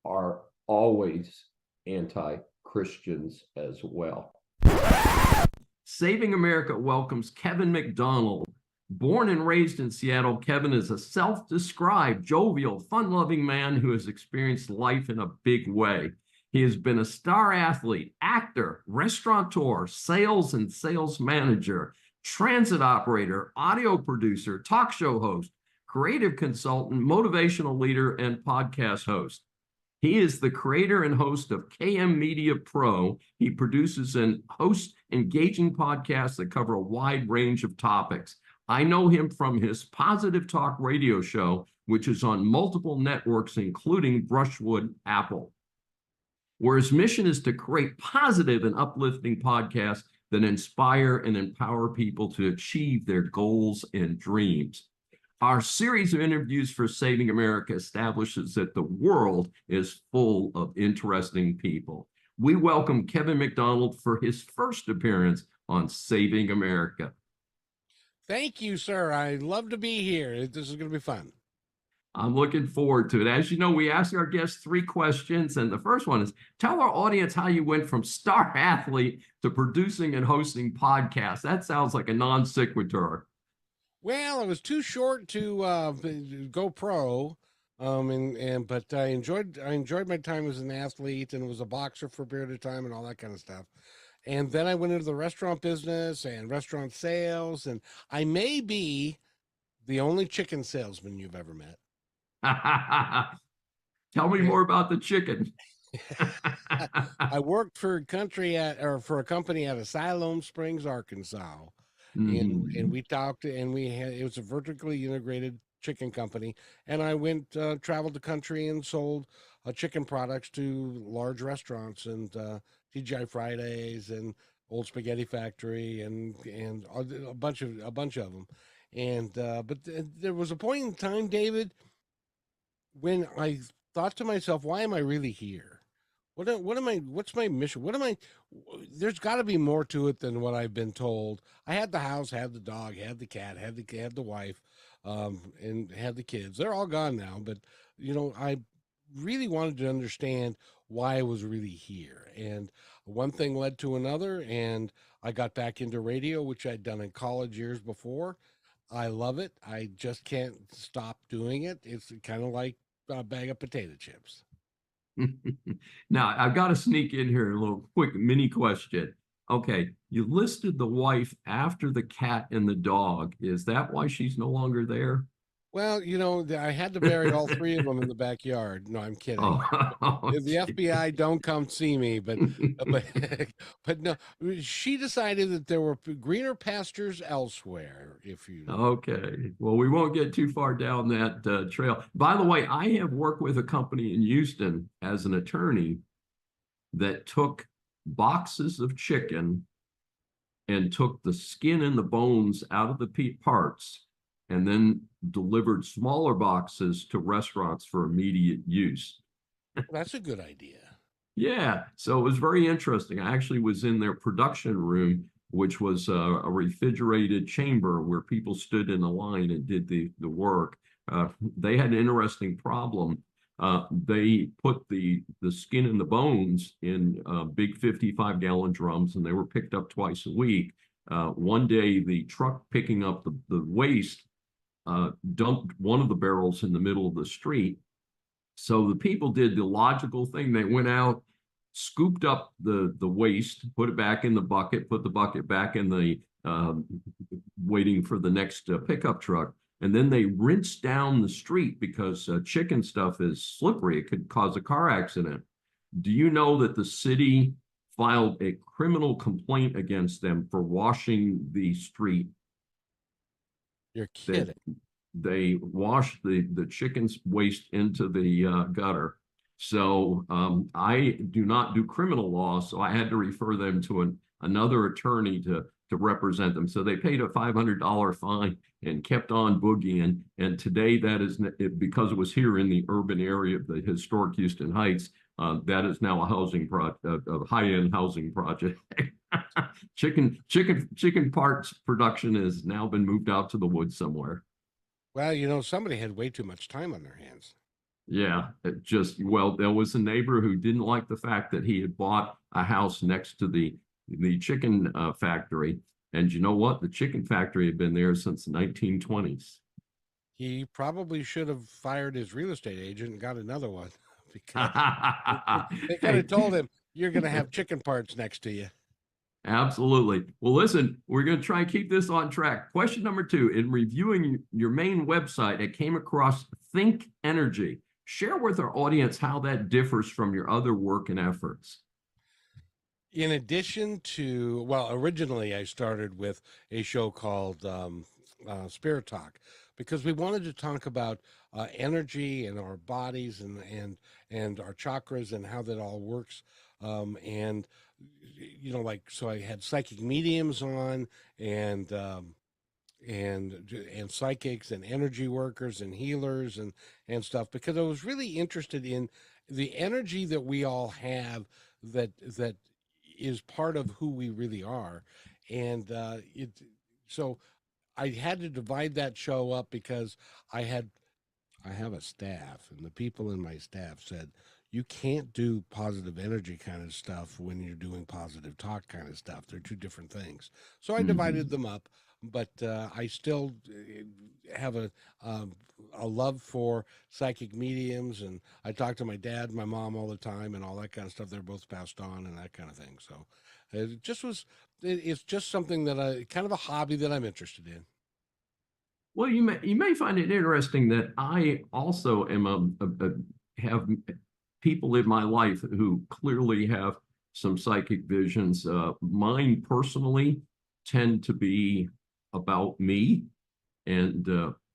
are always anti-Christians as well. Saving America welcomes Kevin McDonald. Born and raised in Seattle, Kevin is a self-described, jovial, fun-loving man who has experienced life in a big way. He has been a star athlete, actor, restaurateur, sales and sales manager, transit operator, audio producer, talk show host, creative consultant, motivational leader, and podcast host. He is the creator and host of KM Media Pro. He produces and hosts engaging podcasts that cover a wide range of topics. I know him from his Positive Talk radio show, which is on multiple networks, including Brushwood Apple, where his mission is to create positive and uplifting podcasts that inspire and empower people to achieve their goals and dreams. Our series of interviews for Saving America establishes that the world is full of interesting people. We welcome Kevin McDonald for his first appearance on Saving America. Thank you, sir. I love to be here. This is going to be fun. I'm looking forward to it. As you know, we ask our guests 3 questions, and the first one is, tell our audience how you went from star athlete to producing and hosting podcasts. That sounds like a non sequitur. Well, I was too short to go pro, but I enjoyed my time as an athlete and was a boxer for a period of time and all that kind of stuff. And then I went into the restaurant business and restaurant sales, and I may be the only chicken salesman you've ever met. Tell me more about the chicken. I worked for a company out of Siloam Springs, Arkansas. And we talked, and it was a vertically integrated chicken company. And I went, traveled the country and sold chicken products to large restaurants and TGI Fridays and Old Spaghetti Factory and a bunch of them. And but there was a point in time, David, when I thought to myself, why am I really here? What's my mission? There's got to be more to it than what I've been told. I had the house, had the dog, had the cat, had the wife, and had the kids. They're all gone now, but I really wanted to understand why I was really here. And one thing led to another, and I got back into radio, which I'd done in college years before. I love it. I just can't stop doing it. It's kind of like a bag of potato chips. Now, I've got to sneak in here a little quick mini question. Okay, you listed the wife after the cat and the dog. Is that why she's no longer there? Well, I had to bury all 3 of them in the backyard. No, I'm kidding. The FBI don't come see me, but no, she decided that there were greener pastures elsewhere. Okay, well, we won't get too far down that trail. By the way, I have worked with a company in Houston as an attorney that took boxes of chicken and took the skin and the bones out of the parts, and then delivered smaller boxes to restaurants for immediate use. That's a good idea. Yeah, so it was very interesting. I actually was in their production room, which was a refrigerated chamber where people stood in a line and did the work. They had an interesting problem. They put the skin and the bones in big 55-gallon drums, and they were picked up twice a week. One day, the truck picking up the waste dumped one of the barrels in the middle of the street. So the people did the logical thing. They went out, scooped up the waste, put it back in the bucket, put the bucket back in the waiting for the next pickup truck. And then they rinsed down the street because chicken stuff is slippery. It could cause a car accident. Do you know that the city filed a criminal complaint against them for washing the street? You're kidding. They washed the chicken's waste into the gutter. So I do not do criminal law, so I had to refer them to another attorney to represent them. So they paid a $500 fine and kept on boogieing. And today that is, because it was here in the urban area of the historic Houston Heights, that is now a housing project, a high-end housing project. Chicken parts production has now been moved out to the woods somewhere. Well, you know, somebody had way too much time on their hands. Yeah, there was a neighbor who didn't like the fact that he had bought a house next to the chicken factory. And you know what? The chicken factory had been there since the 1920s. He probably should have fired his real estate agent and got another one because they could have told him, you're going to have chicken parts next to you. Absolutely. Well, listen, we're going to try and keep this on track. Question number 2, in reviewing your main website, I came across Think Energy. Share with our audience how that differs from your other work and efforts. In addition to, well, originally I started with a show called Spirit Talk, because we wanted to talk about energy and our bodies and our chakras and how that all works. And, you know, like, so I had psychic mediums on and psychics and energy workers and healers and stuff, because I was really interested in the energy that we all have that is part of who we really are. And so I had to divide that show up because I have a staff, and the people in my staff said, you can't do positive energy kind of stuff when you're doing positive talk kind of stuff. They're two different things. So I divided them up, but I still have a love for psychic mediums, and I talk to my dad, my mom all the time, and all that kind of stuff. They're both passed on and that kind of thing. So it's just something that kind of a hobby that I'm interested in. Well, you may find it interesting that I also am have people in my life who clearly have some psychic visions. Mine personally tend to be about me and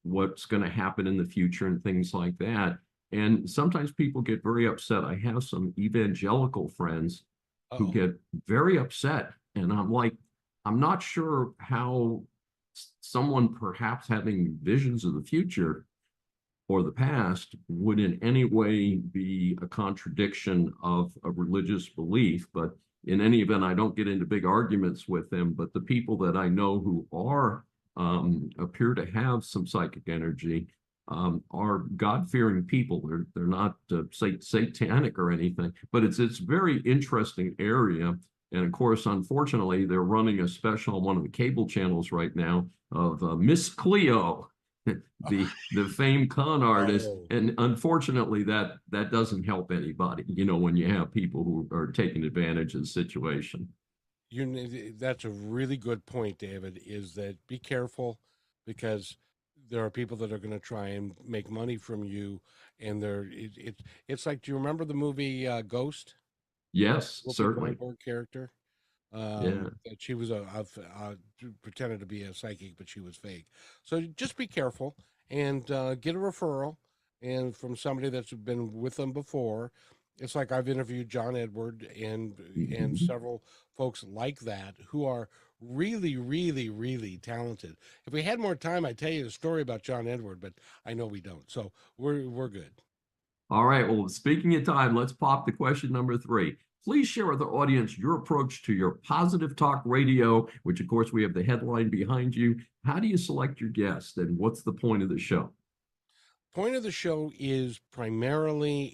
what's going to happen in the future and things like that. And sometimes people get very upset. I have some evangelical friends who get very upset, and I'm like, I'm not sure how someone perhaps having visions of the future or the past would in any way be a contradiction of a religious belief. But in any event, I don't get into big arguments with them. But the people that I know who are appear to have some psychic energy are God-fearing people. They're not satanic or anything, but it's very interesting area. And of course, unfortunately, they're running a special on one of the cable channels right now of Miss Cleo, the famed con artist. And unfortunately, that doesn't help anybody, you know, when you have people who are taking advantage of the situation. That's a really good point, David, is that be careful, because there are people that are going to try and make money from you. And it's like, do you remember the movie Ghost? Yes, certainly. Her character. Yeah. That she was pretended to be a psychic, but she was fake. So just be careful and get a referral and from somebody that's been with them before. It's like I've interviewed John Edward and several folks like that who are really, really, really talented. If we had more time, I'd tell you the story about John Edward, but I know we don't. So we're good. All right. Well, speaking of time, let's pop the question number 3. Please share with our audience your approach to your positive talk radio, which of course we have the headline behind you. How do you select your guests, and what's the point of the show? Point of the show is primarily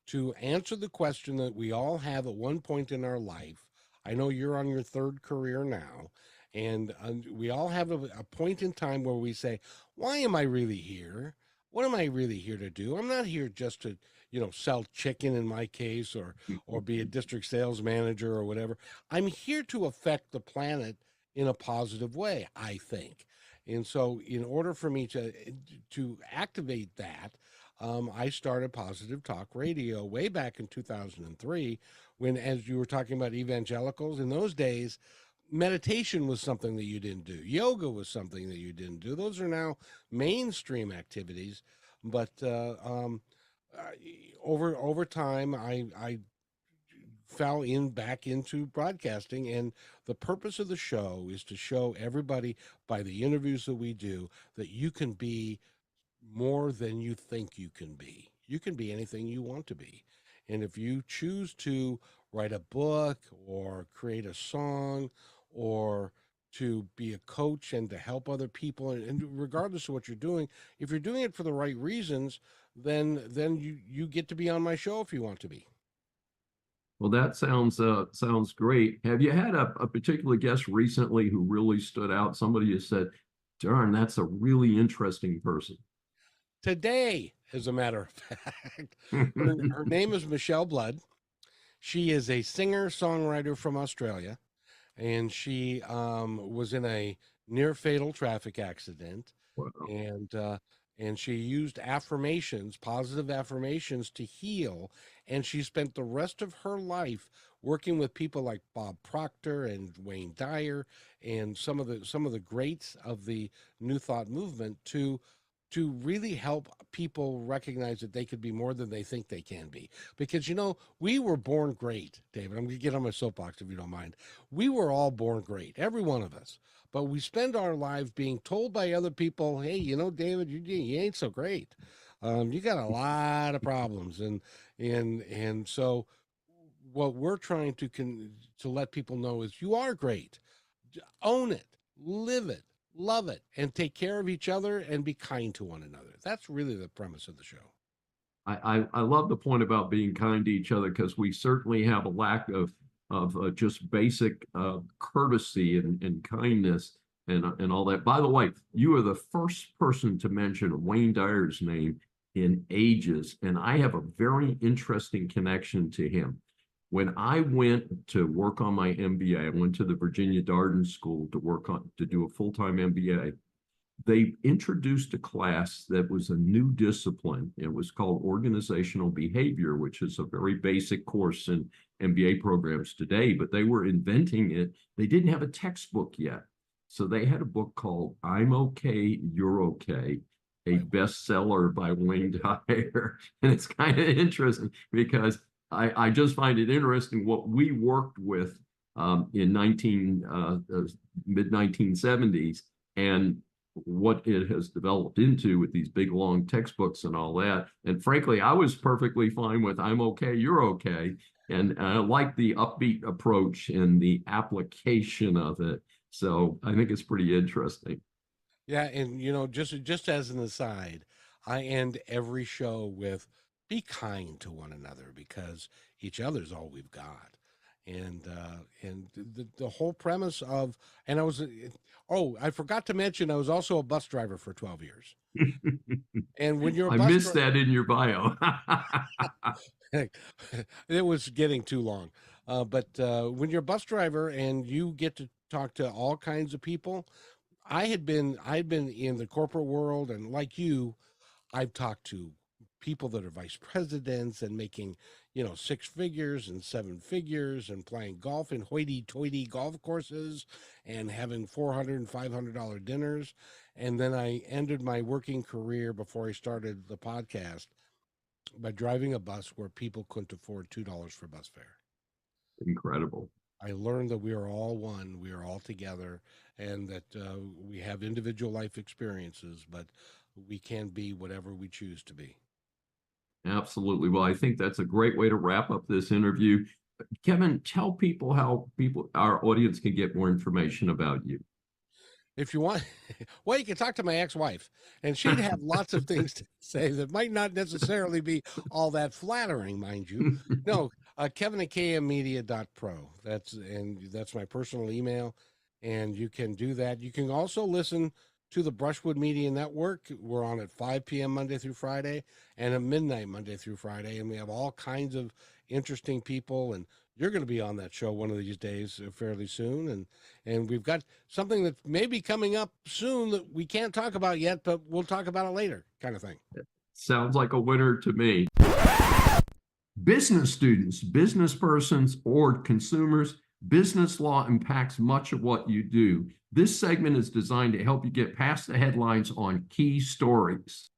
to answer the question that we all have at one point in our life. I know you're on your 3rd career now, and we all have a point in time where we say, why am I really here? what am I really here to do? I'm not here just to, sell chicken in my case, or be a district sales manager or whatever. I'm here to affect the planet in a positive way, I think. And so in order for me to activate that, I started Positive Talk Radio way back in 2003 when, as you were talking about evangelicals, in those days, meditation was something that you didn't do. Yoga was something that you didn't do. Those are now mainstream activities. But over time, I fell back into broadcasting, and the purpose of the show is to show everybody by the interviews that we do that you can be more than you think you can be. You can be anything you want to be. And if you choose to write a book or create a song or to be a coach and to help other people, and regardless of what you're doing, if you're doing it for the right reasons, then you get to be on my show if you want to be. Well, that sounds great. Have you had a particular guest recently who really stood out? Somebody has said, darn, that's a really interesting person. Today, as a matter of fact, her name is Michelle Blood. She is a singer-songwriter from Australia, and she was in a near fatal traffic accident. Wow. And she used affirmations, positive affirmations, to heal. And she spent the rest of her life working with people like Bob Proctor and Wayne Dyer and some of the greats of the New Thought movement to really help people recognize that they could be more than they think they can be. Because, we were born great, David. I'm going to get on my soapbox if you don't mind. We were all born great, every one of us. But we spend our lives being told by other people, hey, David, you ain't so great. You got a lot of problems. And so what we're trying to let people know is you are great. Own it, live it, love it, and take care of each other and be kind to one another. That's really the premise of the show. I love the point about being kind to each other, because we certainly have a lack of just basic courtesy and kindness and all that. By the way, you are the first person to mention Wayne Dyer's name in ages, and I have a very interesting connection to him. When I went to work on my MBA, I went to the Virginia Darden School to do a full-time MBA. They introduced a class that was a new discipline. It was called organizational behavior, which is a very basic course in MBA programs today, but they were inventing it. They didn't have a textbook yet. So they had a book called I'm Okay, You're Okay, a bestseller by Wayne Dyer. And it's kind of interesting because I just find it interesting what we worked with in mid-1970s and what it has developed into with these big long textbooks and all that. And frankly, I was perfectly fine with I'm okay, you're okay. And I like the upbeat approach and the application of it. So I think it's pretty interesting. Yeah, and just as an aside, I end every show with be kind to one another because each other's all we've got. And the whole premise of, and I forgot to mention I was also a bus driver for 12 years. And when you're I missed that in your bio. It was getting too long. But when you're a bus driver and you get to talk to all kinds of people, I'd been in the corporate world, and like you, I've talked to people that are vice presidents and making, 6 figures and 7 figures and playing golf in hoity-toity golf courses and having $400 and $500 dinners. And then I ended my working career before I started the podcast by driving a bus where people couldn't afford $2 for bus fare. Incredible. I learned that we are all one, we are all together, and that we have individual life experiences, but we can be whatever we choose to be. Absolutely. Well, I think that's a great way to wrap up this interview. Kevin, tell people how our audience can get more information about you. If you want, well, you can talk to my ex-wife, and she'd have lots of things to say that might not necessarily be all that flattering, mind you. No, Kevin@kmmedia.pro. That's my personal email, and you can do that. You can also listen to the Brushwood Media Network. We're on at 5 p.m. Monday through Friday and at midnight Monday through Friday. And we have all kinds of interesting people. And you're going to be on that show one of these days fairly soon. And we've got something that may be coming up soon that we can't talk about yet, but we'll talk about it later, kind of thing. Sounds like a winner to me. Business students, business persons, or consumers, business law impacts much of what you do. This segment is designed to help you get past the headlines on key stories.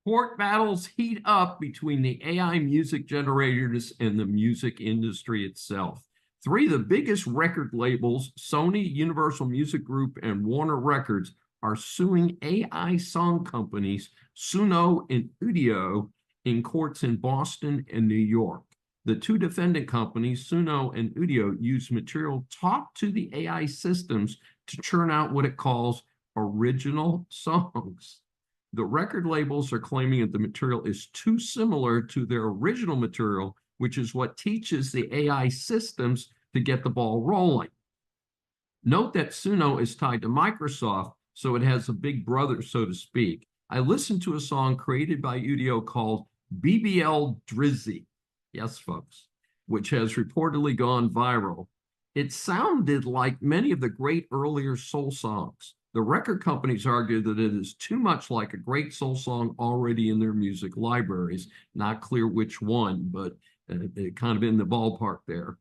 Court battles heat up between the AI music generators and the music industry itself. Three of the biggest record labels, Sony, Universal Music Group, and Warner Records, are suing AI song companies, Suno and Udio, in courts in Boston and New York. The two defendant companies, Suno and Udio, use material taught to the AI systems to churn out what it calls original songs. The record labels are claiming that the material is too similar to their original material, which is what teaches the AI systems to get the ball rolling. Note that Suno is tied to Microsoft, so it has a big brother, so to speak. I listened to a song created by Udio called BBL Drizzy. Yes, folks, which has reportedly gone viral. It sounded like many of the great earlier soul songs. The record companies argue that it is too much like a great soul song already in their music libraries. Not clear which one, but kind of in the ballpark there.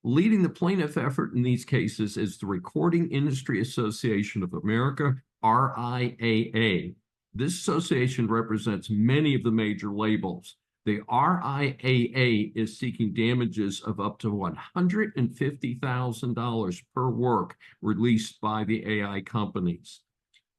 Leading the plaintiff effort in these cases is the Recording Industry Association of America, RIAA. This association represents many of the major labels. The RIAA is seeking damages of up to $150,000 per work released by the AI companies.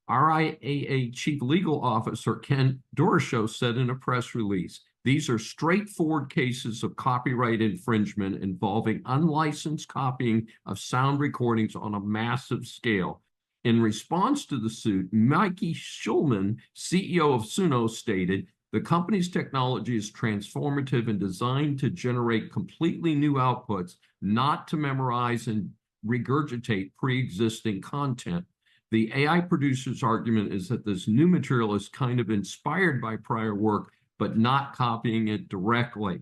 RIAA Chief Legal Officer Ken Dorshow said in a press release, "These are straightforward cases of copyright infringement involving unlicensed copying of sound recordings on a massive scale." In response to the suit, Mikey Schulman, CEO of Suno, stated, "The company's technology is transformative and designed to generate completely new outputs, not to memorize and regurgitate pre-existing content. The AI producer's argument is that this new material is kind of inspired by prior work, but not copying it directly."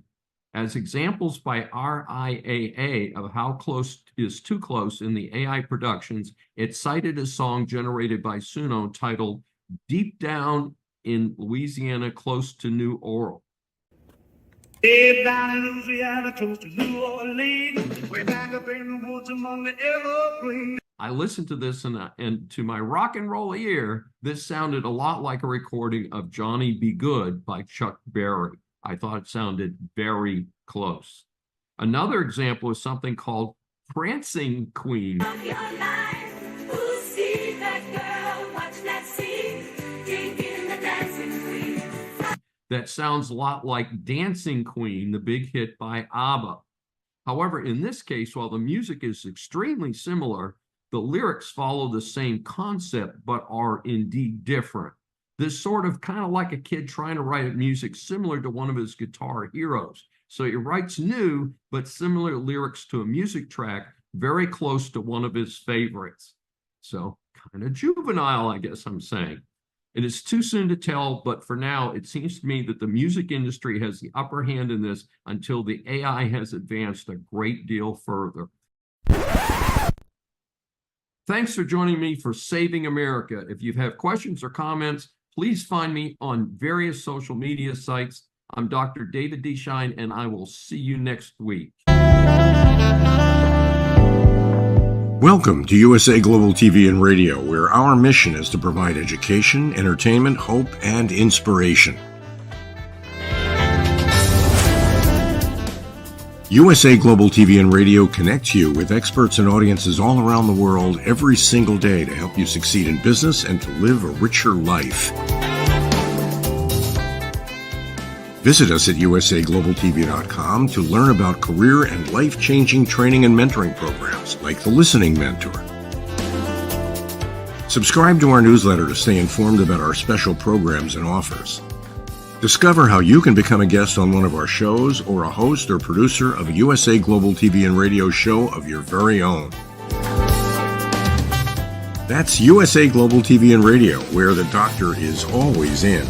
As examples by RIAA of how close is too close in the AI productions, it cited a song generated by Suno titled "Deep Down in Louisiana, Close to New Orleans." Deep down in Louisiana, close to New Orleans, way back up in the woods among the evergreens. I listened to this and to my rock and roll ear, this sounded a lot like a recording of Johnny Be Good by Chuck Berry. I thought it sounded very close. Another example is something called Prancing Queen. That sounds a lot like Dancing Queen, the big hit by ABBA. However, in this case, while the music is extremely similar, the lyrics follow the same concept, but are indeed different. This sort of kind of like a kid trying to write music similar to one of his guitar heroes. So he writes new, but similar lyrics to a music track, very close to one of his favorites. So kind of juvenile, I guess I'm saying. It is too soon to tell, but for now, it seems to me that the music industry has the upper hand in this until the AI has advanced a great deal further. Thanks for joining me for Saving America. If you have questions or comments, please find me on various social media sites. I'm Dr. David D. Schein, and I will see you next week. Welcome to USA Global TV and Radio, where our mission is to provide education, entertainment, hope, and inspiration. USA Global TV and Radio connects you with experts and audiences all around the world every single day to help you succeed in business and to live a richer life. Visit us at usaglobaltv.com to learn about career and life-changing training and mentoring programs like the Listening Mentor. Subscribe to our newsletter to stay informed about our special programs and offers. Discover how you can become a guest on one of our shows or a host or producer of a USA Global TV and Radio show of your very own. That's USA Global TV and Radio, where the doctor is always in.